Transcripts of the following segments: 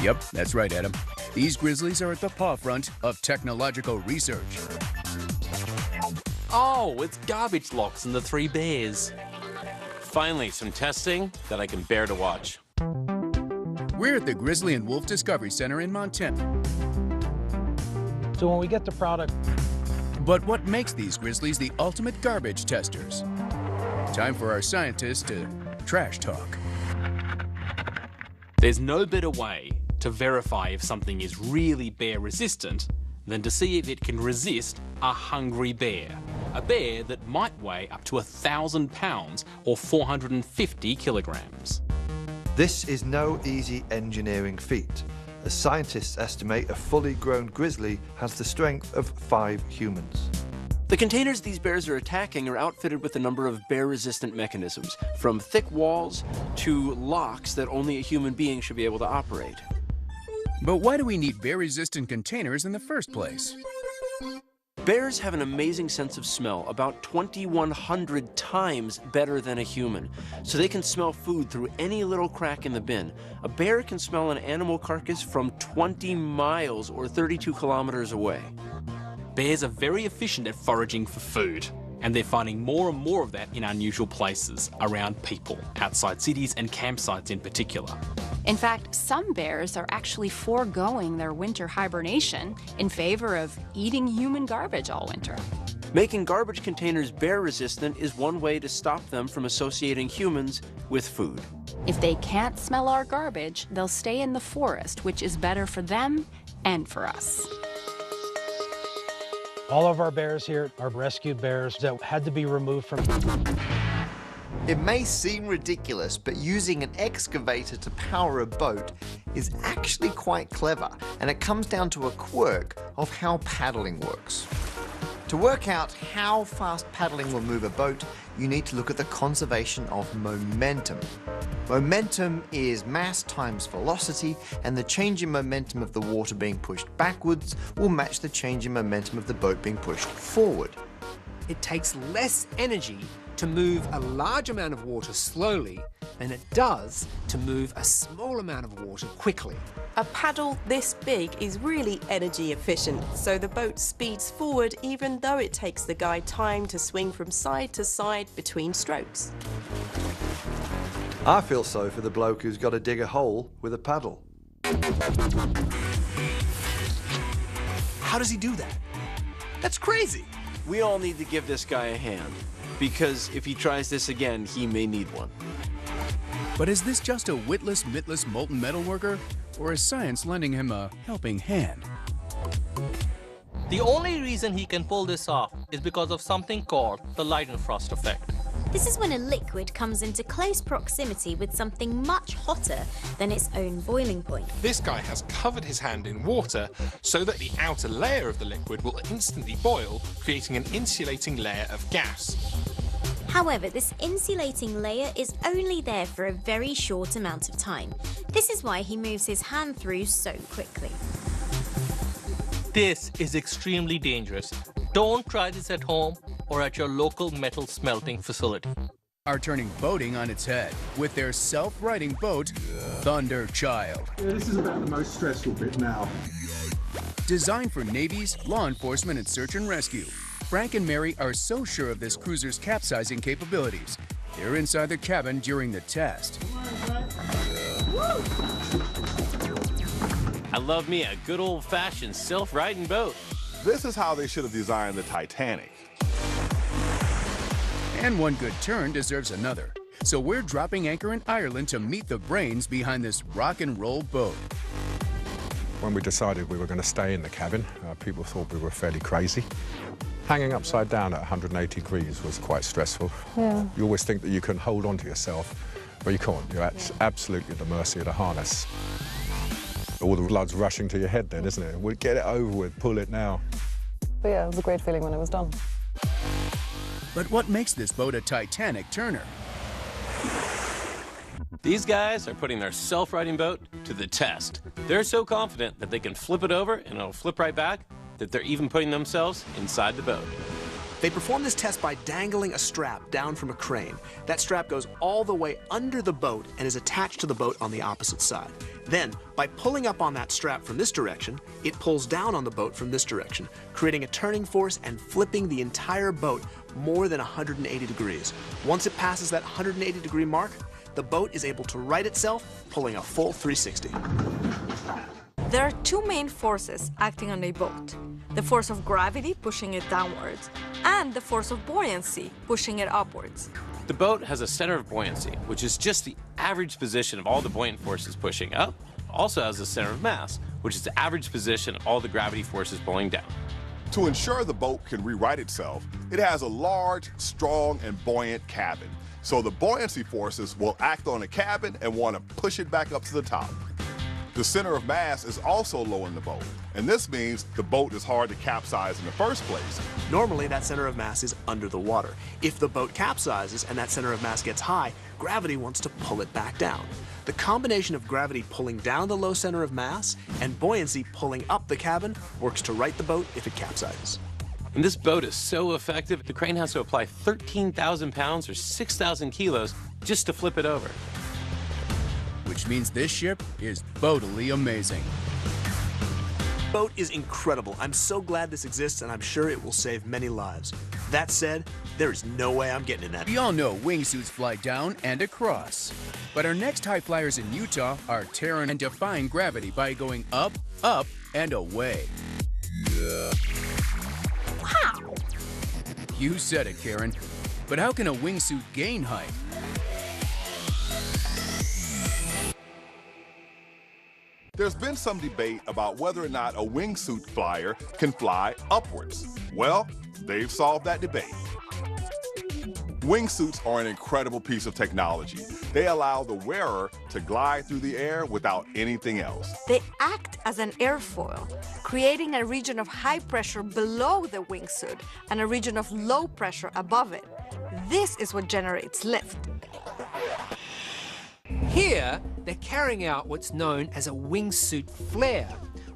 Yep, that's right, Adam. These grizzlies are at the paw front of technological research. Oh, it's garbage locks and the three bears. Finally, some testing that I can bear to watch. We're at the Grizzly and Wolf Discovery Center in Montana. So when we get the product... But what makes these grizzlies the ultimate garbage testers? Time for our scientists to trash talk. There's no better way to verify if something is really bear resistant than to see if it can resist a hungry bear. A bear that might weigh up to 1,000 pounds or 450 kilograms. This is no easy engineering feat, as scientists estimate a fully grown grizzly has the strength of 5 humans. The containers these bears are attacking are outfitted with a number of bear-resistant mechanisms, from thick walls to locks that only a human being should be able to operate. But why do we need bear-resistant containers in the first place? Bears have an amazing sense of smell, about 2,100 times better than a human. So they can smell food through any little crack in the bin. A bear can smell an animal carcass from 20 miles or 32 kilometers away. Bears are very efficient at foraging for food, and they're finding more and more of that in unusual places, around people, outside cities and campsites in particular. In fact, some bears are actually foregoing their winter hibernation in favor of eating human garbage all winter. Making garbage containers bear-resistant is one way to stop them from associating humans with food. If they can't smell our garbage, they'll stay in the forest, which is better for them and for us. All of our bears here are rescued bears that had to be removed from... It may seem ridiculous, but using an excavator to power a boat is actually quite clever, and it comes down to a quirk of how paddling works. To work out how fast paddling will move a boat, you need to look at the conservation of momentum. Momentum is mass times velocity, and the change in momentum of the water being pushed backwards will match the change in momentum of the boat being pushed forward. It takes less energy to move a large amount of water slowly than it does to move a small amount of water quickly. A paddle this big is really energy efficient, so the boat speeds forward even though it takes the guy time to swing from side to side between strokes. I feel sorry for the bloke who's got to dig a hole with a paddle. How does he do that? That's crazy. We all need to give this guy a hand, because if he tries this again, he may need one. But is this just a witless, mittless molten metal worker, or is science lending him a helping hand? The only reason he can pull this off is because of something called the Leidenfrost effect. This is when a liquid comes into close proximity with something much hotter than its own boiling point. This guy has covered his hand in water so that the outer layer of the liquid will instantly boil, creating an insulating layer of gas. However, this insulating layer is only there for a very short amount of time. This is why he moves his hand through so quickly. This is extremely dangerous. Don't try this at home or at your local metal smelting facility. Are turning boating on its head with their self-righting boat, Thunder Child. Yeah, this is about the most stressful bit now. Designed for navies, law enforcement, and search and rescue, Frank and Mary are so sure of this cruiser's capsizing capabilities. They're inside the cabin during the test. I love me a good old-fashioned self-righting boat. This is how they should have designed the Titanic. And one good turn deserves another. So we're dropping anchor in Ireland to meet the brains behind this rock and roll boat. When we decided we were going to stay in the cabin, people thought we were fairly crazy. Hanging upside down at 180 degrees was quite stressful. Yeah. You always think that you can hold on to yourself, but you can't. You're absolutely at the mercy of the harness. All the blood's rushing to your head then, isn't it? We'll get it over with, pull it now. But yeah, it was a great feeling when it was done. But what makes this boat a Titanic turner? These guys are putting their self-righting boat to the test. They're so confident that they can flip it over and it'll flip right back that they're even putting themselves inside the boat. They perform this test by dangling a strap down from a crane. That strap goes all the way under the boat and is attached to the boat on the opposite side. Then, by pulling up on that strap from this direction, it pulls down on the boat from this direction, creating a turning force and flipping the entire boat more than 180 degrees. Once it passes that 180-degree mark, the boat is able to right itself, pulling a full 360. There are two main forces acting on a boat. The force of gravity pushing it downwards, and the force of buoyancy pushing it upwards. The boat has a center of buoyancy, which is just the average position of all the buoyant forces pushing up. Also has a center of mass, which is the average position of all the gravity forces pulling down. To ensure the boat can rewrite itself, it has a large, strong, and buoyant cabin. So the buoyancy forces will act on the cabin and want to push it back up to the top. The center of mass is also low in the boat, and this means the boat is hard to capsize in the first place. Normally, that center of mass is under the water. If the boat capsizes and that center of mass gets high, gravity wants to pull it back down. The combination of gravity pulling down the low center of mass and buoyancy pulling up the cabin works to right the boat if it capsizes. And this boat is so effective, the crane has to apply 13,000 pounds or 6,000 kilos just to flip it over. Which means this ship is boatily amazing. Boat is incredible. I'm so glad this exists, and I'm sure it will save many lives. That said, there is no way I'm getting in that. We all know wingsuits fly down and across. But our next high flyers in Utah are tearing and defying gravity by going up, up, and away. Wow! You said it, Karen. But how can a wingsuit gain height? There's been some debate about whether or not a wingsuit flyer can fly upwards. Well, they've solved that debate. Wingsuits are an incredible piece of technology. They allow the wearer to glide through the air without anything else. They act as an airfoil, creating a region of high pressure below the wingsuit and a region of low pressure above it. This is what generates lift. Here, they're carrying out what's known as a wingsuit flare,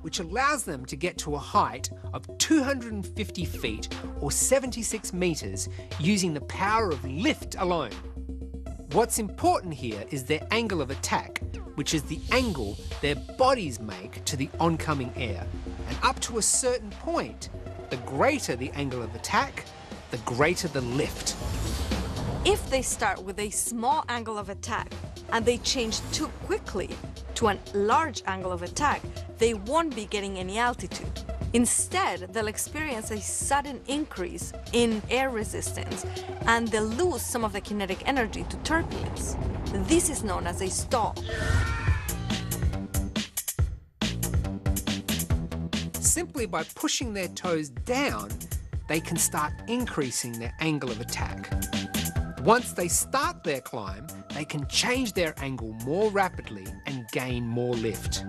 which allows them to get to a height of 250 feet or 76 meters using the power of lift alone. What's important here is their angle of attack, which is the angle their bodies make to the oncoming air. And up to a certain point, the greater the angle of attack, the greater the lift. If they start with a small angle of attack and they change too quickly to a large angle of attack, they won't be getting any altitude. Instead, they'll experience a sudden increase in air resistance and they'll lose some of the kinetic energy to turbulence. This is known as a stall. Simply by pushing their toes down, they can start increasing their angle of attack. Once they start their climb, they can change their angle more rapidly and gain more lift.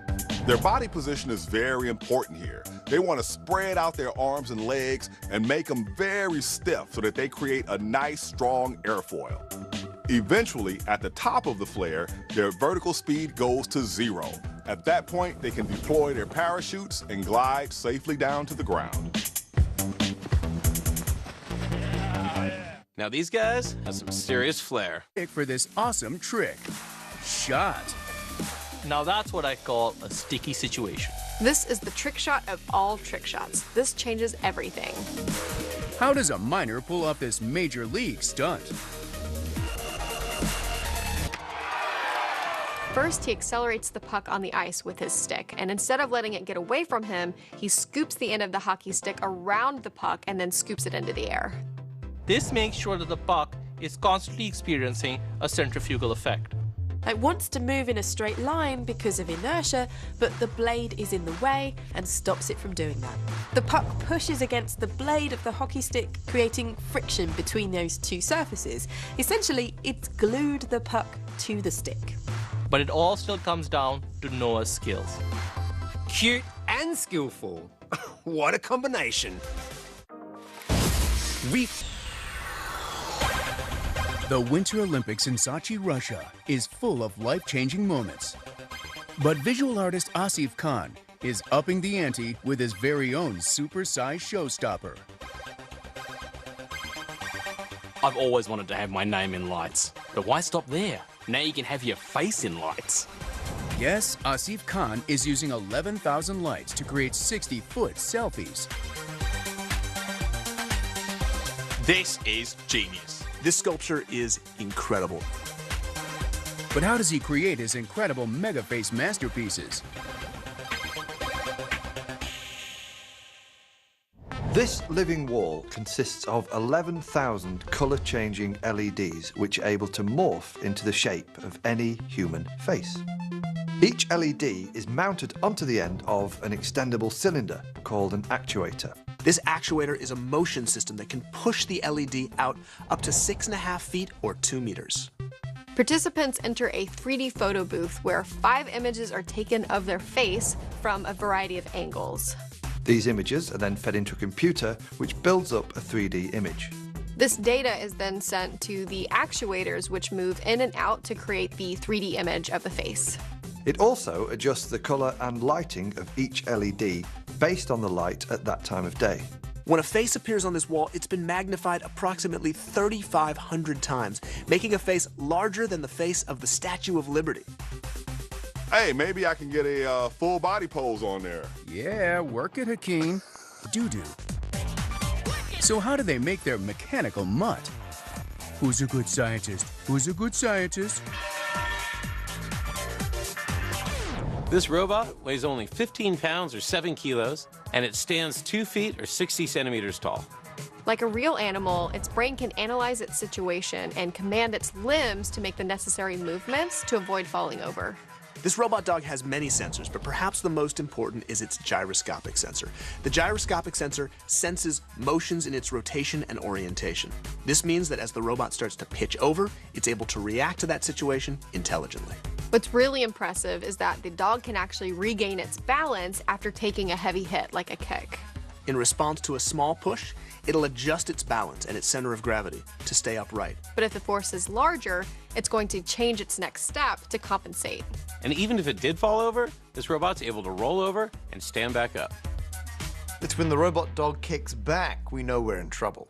Their body position is very important here. They want to spread out their arms and legs and make them very stiff so that they create a nice, strong airfoil. Eventually, at the top of the flare, their vertical speed goes to 0. At that point, they can deploy their parachutes and glide safely down to the ground. Now these guys have some serious flair. For this awesome trick. Shot. Now that's what I call a sticky situation. This is the trick shot of all trick shots. This changes everything. How does a miner pull off this major league stunt? First, he accelerates the puck on the ice with his stick, and instead of letting it get away from him, he scoops the end of the hockey stick around the puck and then scoops it into the air. This makes sure that the puck is constantly experiencing a centrifugal effect. It wants to move in a straight line because of inertia, but the blade is in the way and stops it from doing that. The puck pushes against the blade of the hockey stick, creating friction between those two surfaces. Essentially, it's glued the puck to the stick. But it all still comes down to Noah's skills. Cute and skillful. What a combination. The Winter Olympics in Sochi, Russia is full of life-changing moments. But visual artist Asif Khan is upping the ante with his very own super-sized showstopper. I've always wanted to have my name in lights. But why stop there? Now you can have your face in lights. Yes, Asif Khan is using 11,000 lights to create 60-foot selfies. This is genius. This sculpture is incredible. But how does he create his incredible mega-face masterpieces? This living wall consists of 11,000 colour-changing LEDs which are able to morph into the shape of any human face. Each LED is mounted onto the end of an extendable cylinder called an actuator. This actuator is a motion system that can push the LED out up to 6.5 feet or 2 meters. Participants enter a 3D photo booth where 5 images are taken of their face from a variety of angles. These images are then fed into a computer which builds up a 3D image. This data is then sent to the actuators which move in and out to create the 3D image of the face. It also adjusts the colour and lighting of each LED based on the light at that time of day. When a face appears on this wall, it's been magnified approximately 3,500 times, making a face larger than the face of the Statue of Liberty. Hey, maybe I can get a full body pose on there. Yeah, work it, Hakeem. Doo-doo. So how do they make their mechanical mutt? Who's a good scientist? Who's a good scientist? This robot weighs only 15 pounds or 7 kilos, and it stands 2 feet or 60 centimeters tall. Like a real animal, its brain can analyze its situation and command its limbs to make the necessary movements to avoid falling over. This robot dog has many sensors, but perhaps the most important is its gyroscopic sensor. The gyroscopic sensor senses motions in its rotation and orientation. This means that as the robot starts to pitch over, it's able to react to that situation intelligently. What's really impressive is that the dog can actually regain its balance after taking a heavy hit, like a kick. In response to a small push, it'll adjust its balance and its center of gravity to stay upright. But if the force is larger, it's going to change its next step to compensate. And even if it did fall over, this robot's able to roll over and stand back up. It's when the robot dog kicks back we know we're in trouble.